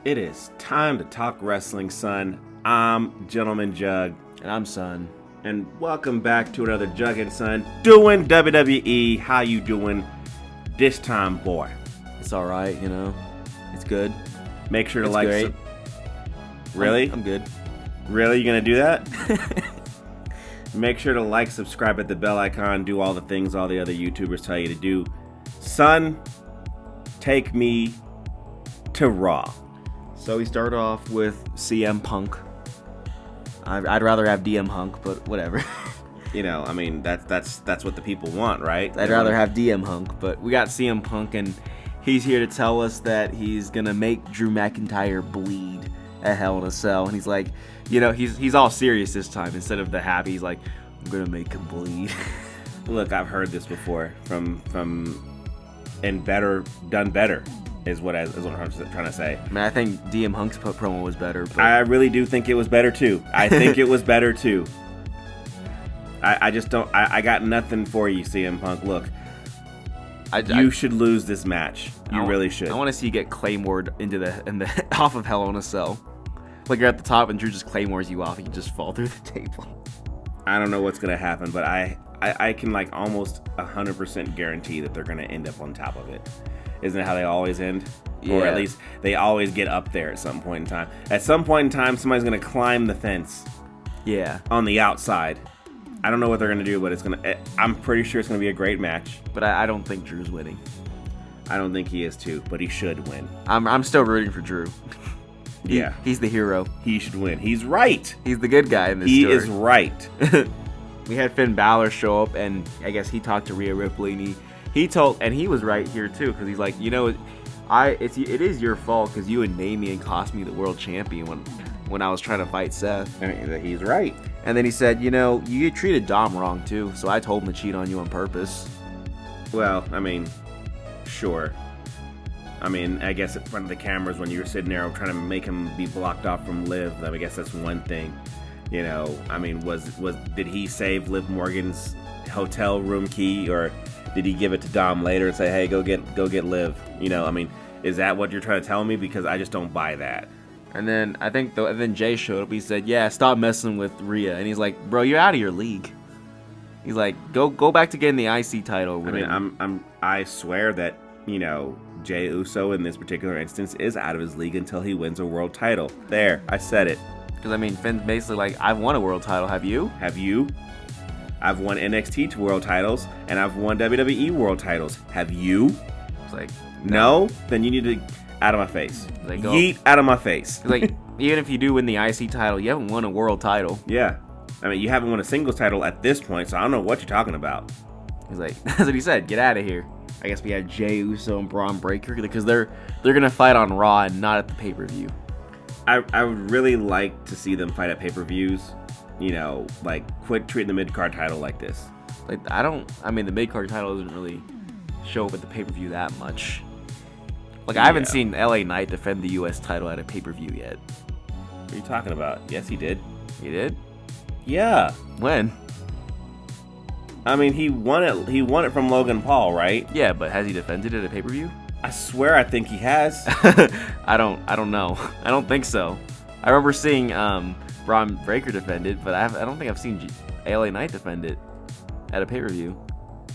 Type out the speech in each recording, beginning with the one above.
It is time to talk wrestling, son. I'm Gentleman Jugg. And I'm Son. And welcome back to another Jugg and Son doing WWE. How you doing this time, boy? It's alright, you know. It's good. Make sure to It's like... great. Really? I'm good. Really? You gonna do that? Make sure to like, subscribe, hit the bell icon, do all the things all the other YouTubers tell you to do. Son, take me to Raw. So we start off with CM Punk. I'd rather have DM Hunk, but whatever. You know, I mean, that's what the people want, right? I'd rather have DM Hunk, but we got CM Punk, and he's here to tell us that he's gonna make Drew McIntyre bleed at Hell in a Cell. And he's like, you know, he's all serious this time. Instead of the happy, he's like, I'm gonna make him bleed. Look, I've heard this before from and better done better is what I'm trying to say. I mean, I think DM Hunk's promo was better. But I really do think it was better too. I think it was better too. I just don't. I got nothing for you, CM Punk. Look, you should lose this match. You really should. I want to see you get Claymored into the off of Hell in a Cell. Like you're at the top and Drew just Claymores you off and you just fall through the table. I don't know what's gonna happen, but I can like almost 100% guarantee that they're gonna end up on top of it. Isn't it how they always end? Yeah. Or at least they always get up there at some point in time. At some point in time, somebody's gonna climb the fence. Yeah. On the outside. I don't know what they're gonna do, but I'm pretty sure it's gonna be a great match. But I don't think Drew's winning. I don't think he is too, but he should win. I'm still rooting for Drew. Yeah. He's the hero. He should win. He's right. He's the good guy in this He story. is right. We had Finn Balor show up, and I guess he talked to Rhea Ripley, and he was right here too, because he's like, you know, it is your fault because you would name me and cost me the world champion when I was trying to fight Seth. I mean, he's right. And then he said, you know, you treated Dom wrong too, so I told him to cheat on you on purpose. Well, I mean, sure. I mean, I guess in front of the cameras when you were sitting there trying to make him be blocked off from Liv, I guess that's one thing. You know, I mean, did he save Liv Morgan's hotel room key, or did he give it to Dom later and say, hey, go get Liv? You know, I mean, is that what you're trying to tell me? Because I just don't buy that. And then I think then Jay showed up. He said, yeah, stop messing with Rhea. And he's like, bro, you're out of your league. He's like, go back to getting the IC title. I mean, I swear that, you know, Jey Uso in this particular instance is out of his league until he wins a world title. There, I said it. Because, I mean, Finn's basically like, I've won a world title. Have you? Have you? I've won NXT world titles, and I've won WWE world titles. Have you? It's like, no? Then you need to... out of my face. Like, yeet out of my face. Like, even if you do win the IC title, you haven't won a world title. Yeah. I mean, you haven't won a singles title at this point, so I don't know what you're talking about. He's like, that's what he said. Get out of here. I guess we had Jey Uso and Braun Breaker because they're gonna fight on Raw and not at the pay-per-view. I would really like to see them fight at pay-per-views. You know, like, quit treating the mid-card title like this. Like, the mid-card title doesn't really show up at the pay-per-view that much. Like, I haven't seen LA Knight defend the US title at a pay-per-view yet. What are you talking about? Yes, he did. He did? Yeah. When? I mean, he won it from Logan Paul, right? Yeah, but has he defended it at a pay-per-view? I swear I think he has. I don't know. I don't think so. I remember seeing Braun Breaker defend it, but I don't think I've seen LA Knight defend it at a pay-per-view.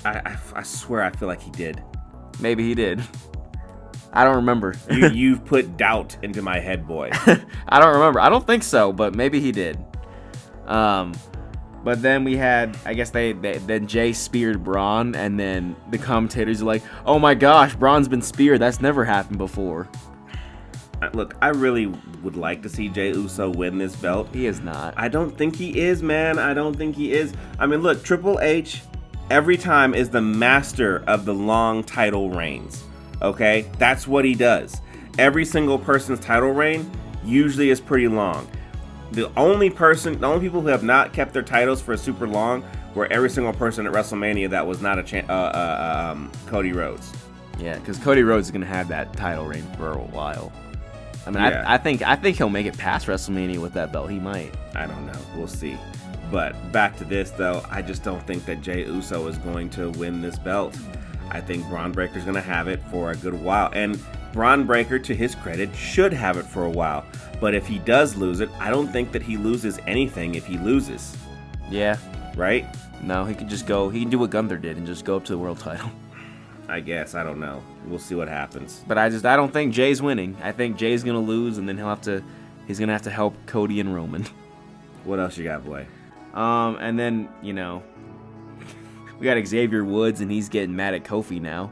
I swear I feel like he did. Maybe he did. I don't remember. You've put doubt into my head, boy. I don't remember. I don't think so, but maybe he did. But then we had, I guess then Jay speared Braun, and then the commentators are like, oh my gosh, Braun's been speared. That's never happened before. Look, I really would like to see Jey Uso win this belt. He is not. I don't think he is, man. I don't think he is. I mean, look, Triple H every time is the master of the long title reigns. Okay? That's what he does. Every single person's title reign usually is pretty long. The only people who have not kept their titles for super long were every single person at WrestleMania that was not Cody Rhodes. Yeah, because Cody Rhodes is gonna have that title reign for a while. I mean, yeah. I think he'll make it past WrestleMania with that belt. He might. I don't know. We'll see. But back to this, though, I just don't think that Jey Uso is going to win this belt. I think Braun Breaker's going to have it for a good while. And Braun Breaker, to his credit, should have it for a while. But if he does lose it, I don't think that he loses anything if he loses. Yeah. Right? No, he can just go. He can do what Gunther did and just go up to the world title. I guess. I don't know. We'll see what happens. But I don't think Jay's winning. I think Jay's going to lose, and then he's going to have to help Cody and Roman. What else you got, boy? And then, we got Xavier Woods, and he's getting mad at Kofi now.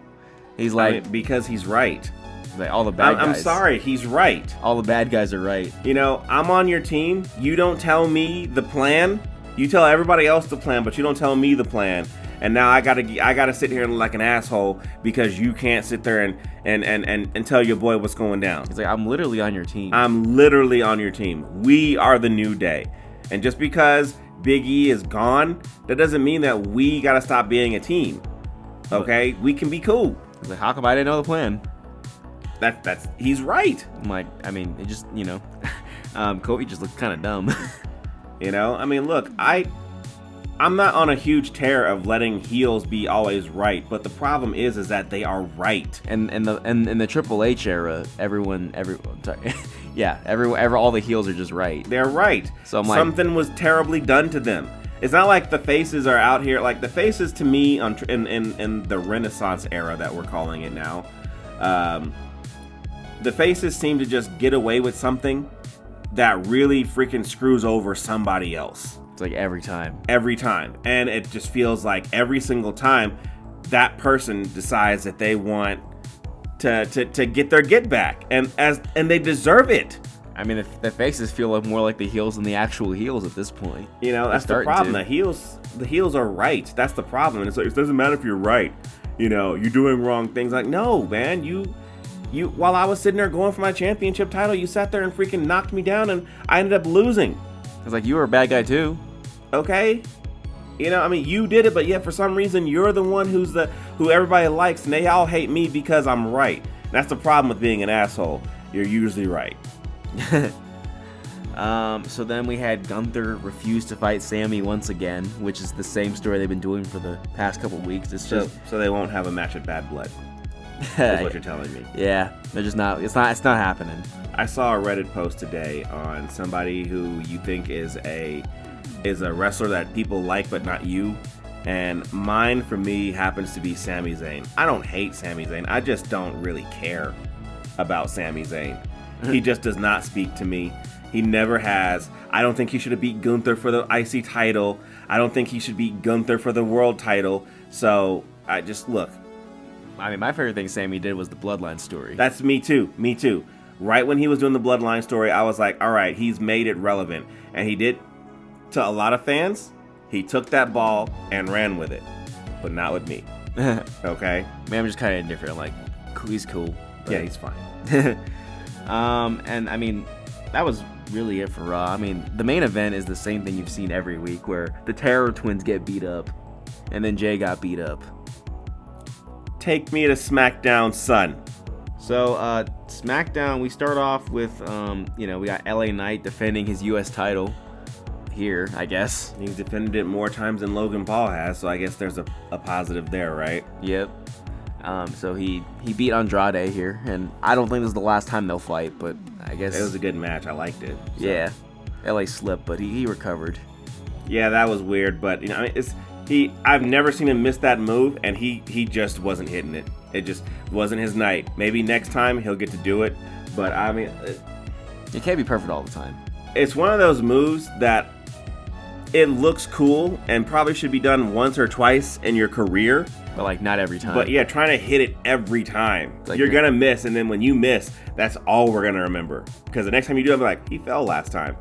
He's like, because he's right. Like all the bad guys. I'm sorry, he's right. All the bad guys are right. I'm on your team. You don't tell me the plan. You tell everybody else the plan, but you don't tell me the plan. And now I gotta sit here and look like an asshole because you can't sit there and tell your boy what's going down. He's like, I'm literally on your team. I'm literally on your team. We are the New Day. And just because Big E is gone, that doesn't mean that we gotta stop being a team. Okay? We can be cool. He's like, how come I didn't know the plan? He's right. I'm like, it just, Kofi just looked kind of dumb. Look, I'm not on a huge tear of letting heels be always right, but the problem is that they are right. And in the Triple H era, all the heels are just right. They're right. So I'm like, something was terribly done to them. It's not like the faces are out here. Like the faces to me in the Renaissance era that we're calling it now, the faces seem to just get away with something that really freaking screws over somebody else. It's like every time. And it just feels like every single time that person decides that they want to get their get back. And they deserve it. The faces feel more like the heels than the actual heels at this point. That's the problem. The heels are right. That's the problem. And it's like, it doesn't matter if you're right. You're doing wrong things. Like, no, man, you while I was sitting there going for my championship title, you sat there and freaking knocked me down and I ended up losing. It's like, you were a bad guy too. Okay? You did it, but yet for some reason you're the one who everybody likes, and they all hate me because I'm right. That's the problem with being an asshole. You're usually right. So then we had Gunther refuse to fight Sammy once again, which is the same story they've been doing for the past couple weeks. It's so they won't have a match at Bad Blood. That's what you're telling me. Yeah, they're just not. It's not happening. I saw a Reddit post today on somebody who you think is a wrestler that people like, but not you. And mine, for me, happens to be Sami Zayn. I don't hate Sami Zayn. I just don't really care about Sami Zayn. He just does not speak to me. He never has. I don't think he should have beat Gunther for the IC title. I don't think he should beat Gunther for the world title. So I just look. My favorite thing Sammy did was the Bloodline story. That's me too. Me too. Right when he was doing the Bloodline story, I was like, all right, he's made it relevant. And he did, to a lot of fans, he took that ball and ran with it. But not with me. Okay? I'm just kind of indifferent. I'm like, he's cool. Yeah, he's fine. And that was really it for Raw. The main event is the same thing you've seen every week, where the Terror Twins get beat up, and then Jay got beat up. Take me to Smackdown, son. So, Smackdown, we start off with, we got LA Knight defending his U.S. title here, I guess. He's defended it more times than Logan Paul has, so I guess there's a positive there, right? Yep. So he beat Andrade here, and I don't think this is the last time they'll fight, but I guess... It was a good match. I liked it. So. Yeah. LA slipped, but he recovered. Yeah, that was weird, but, I've never seen him miss that move, and he just wasn't hitting it. It just wasn't his night. Maybe next time he'll get to do it, but it can't be perfect all the time. It's one of those moves that it looks cool and probably should be done once or twice in your career. But not every time. But yeah, trying to hit it every time. You're going to miss, and then when you miss, that's all we're going to remember. Because the next time you do it, I'll be like, he fell last time.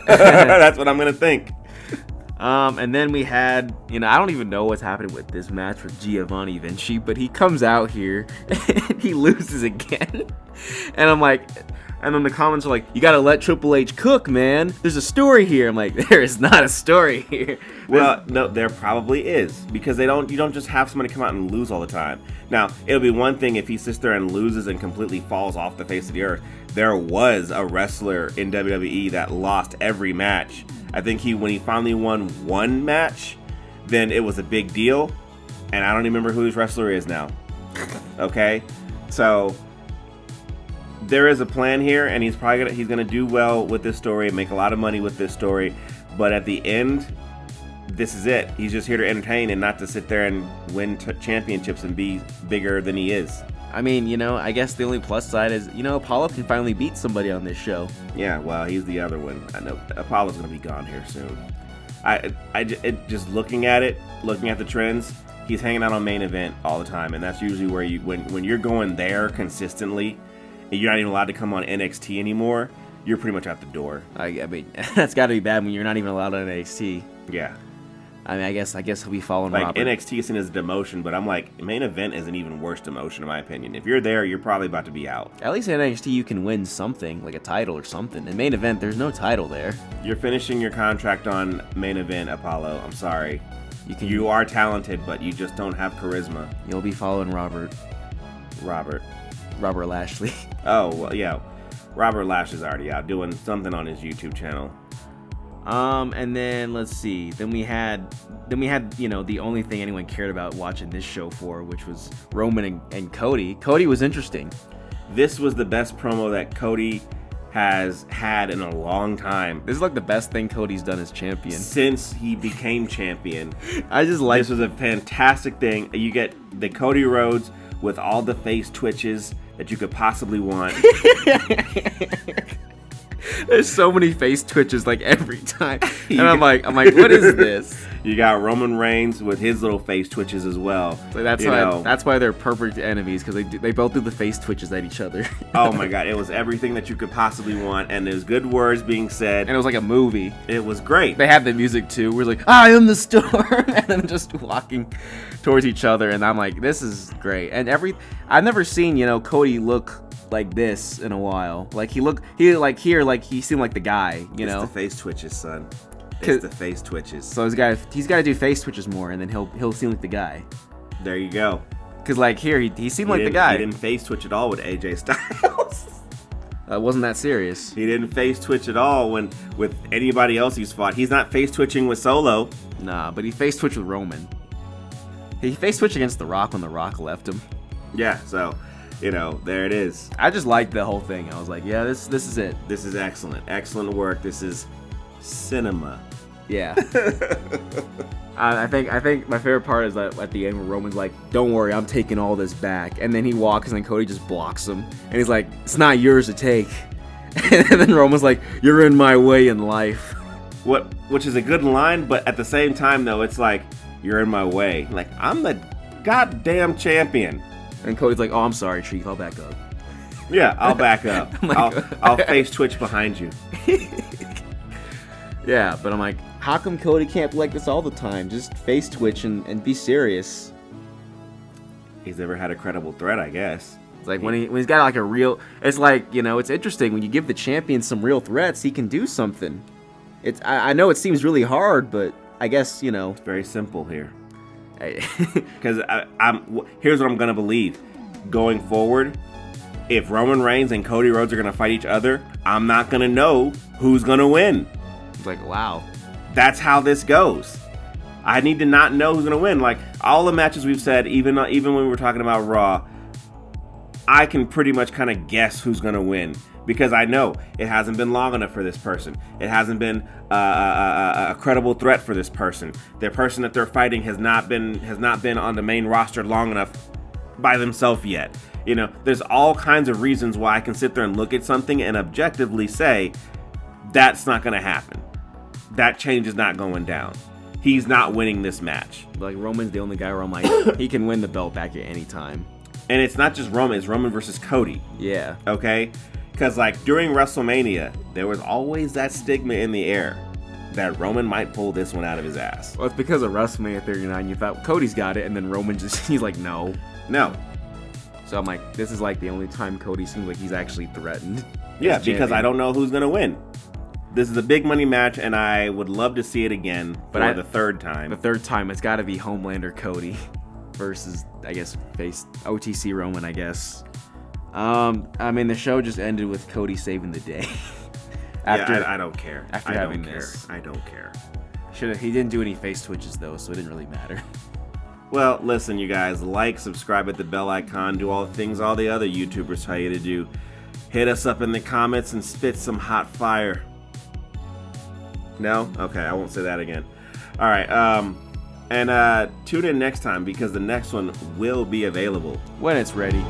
That's what I'm going to think. And then we had, I don't even know what's happening with this match with Giovanni Vinci, but he comes out here and he loses again. And I'm like, and then the comments are like, you got to let Triple H cook, man. There's a story here. I'm like, there is not a story here. Well, no, there probably is, because you don't just have somebody come out and lose all the time. Now, it'll be one thing if he sits there and loses and completely falls off the face of the earth. There was a wrestler in WWE that lost every match. I think when he finally won one match, then it was a big deal. and I don't even remember who his wrestler is now. Okay, so there is a plan here, and he's gonna do well with this story and make a lot of money with this story. But at the end, this is it. He's just here to entertain and not to sit there and win championships and be bigger than he is. I mean, you know, I guess the only plus side is, you know, Apollo can finally beat somebody on this show. Yeah, well, he's the other one. I know Apollo's gonna be gone here soon. Just looking at the trends, he's hanging out on main event all the time, and that's usually where when you're going there consistently, and you're not even allowed to come on NXT anymore, you're pretty much out the door. I mean, that's got to be bad when you're not even allowed on NXT. Yeah. I mean, I guess he'll be following like Robert. NXT is seen as a demotion, but I'm like, main event is an even worse demotion in my opinion. If you're there, you're probably about to be out. At least in NXT you can win something, like a title or something. In main event, there's no title there. You're finishing your contract on main event, Apollo. I'm sorry. You are talented, but you just don't have charisma. You'll be following Robert Lashley. Oh, well, yeah. Robert Lashley's already out doing something on his YouTube channel. And then let's see. Then we had, you know, the only thing anyone cared about watching this show for, which was Roman and Cody. Cody was interesting. This was the best promo that Cody has had in a long time. This is like the best thing Cody's done as champion since he became champion. I just like this was a fantastic thing. You get the Cody Rhodes with all the face twitches that you could possibly want. There's so many face twitches like every time, and I'm like, what is this? You got Roman Reigns with his little face twitches as well. So that's why they're perfect enemies, because they both do the face twitches at each other. Oh my god, it was everything that you could possibly want, and there's good words being said, and it was like a movie. It was great. They had the music too. We're like, I am the storm, and then just walking towards each other, and I'm like, this is great. And I've never seen, you know, Cody look like this in a while. Like he seemed like the guy, you know. It's the face twitches, son. It's the face twitches. So he's got to do face twitches more, and then he'll seem like the guy. There you go. Cause like here he seemed like the guy. He didn't face twitch at all with AJ Styles. Wasn't that serious. He didn't face twitch at all with anybody else he's fought. He's not face twitching with Solo. Nah, but he face twitched with Roman. He face twitched against The Rock when The Rock left him. Yeah, so you know, there it is. I just liked the whole thing. I was like, yeah, this is it. This is excellent. Excellent work. This is cinema. Yeah. I think my favorite part is that at the end where Roman's like, don't worry, I'm taking all this back. And then he walks and then Cody just blocks him. And he's like, it's not yours to take. And then Roman's like, you're in my way in life. Which is a good line, but at the same time though, it's like, you're in my way. Like, I'm the goddamn champion. And Cody's like, oh, I'm sorry, Chief, I'll back up. Yeah, I'll back up. I'll face twitch behind you. Yeah, but I'm like, how come Cody can't be like this all the time? Just face twitch and be serious. He's never had a credible threat, I guess. It's like when he's got like a real... It's like, you know, it's interesting. When you give the champion some real threats, he can do something. I know it seems really hard, but I guess, you know... It's very simple here. Because here's what I'm gonna believe going forward. If Roman Reigns and Cody Rhodes are gonna fight each other, I'm not gonna know who's gonna win. It's like, wow, that's how this goes. I need to not know who's gonna win. Like all the matches we've said, even when we were talking about Raw, I can pretty much kind of guess who's gonna win because I know it hasn't been long enough for this person. It hasn't been a credible threat for this person. The person that they're fighting has not been on the main roster long enough by themselves yet. You know, there's all kinds of reasons why I can sit there and look at something and objectively say that's not going to happen. That change is not going down. He's not winning this match. Like Roman's the only guy where I'm like, he can win the belt back at any time. And it's not just Roman, it's Roman versus Cody. Yeah. Okay? Because like during WrestleMania, there was always that stigma in the air that Roman might pull this one out of his ass. Well, it's because of WrestleMania 39. You thought Cody's got it, and then Roman he's like, no. No. So I'm like, this is like the only time Cody seems like he's actually threatened. Yeah, because I don't know who's going to win. This is a big money match, and I would love to see it again for the third time. The third time, it's got to be Homelander Cody versus, I guess, face OTC Roman, I guess. I mean, the show just ended with Cody saving the day. I don't care. After having this. I don't care. He didn't do any face twitches, though, so it didn't really matter. Well, listen, you guys, like, subscribe, hit the bell icon, do all the things all the other YouTubers tell you to do. Hit us up in the comments and spit some hot fire. No? Okay, I won't say that again. All right, and tune in next time because the next one will be available When it's ready.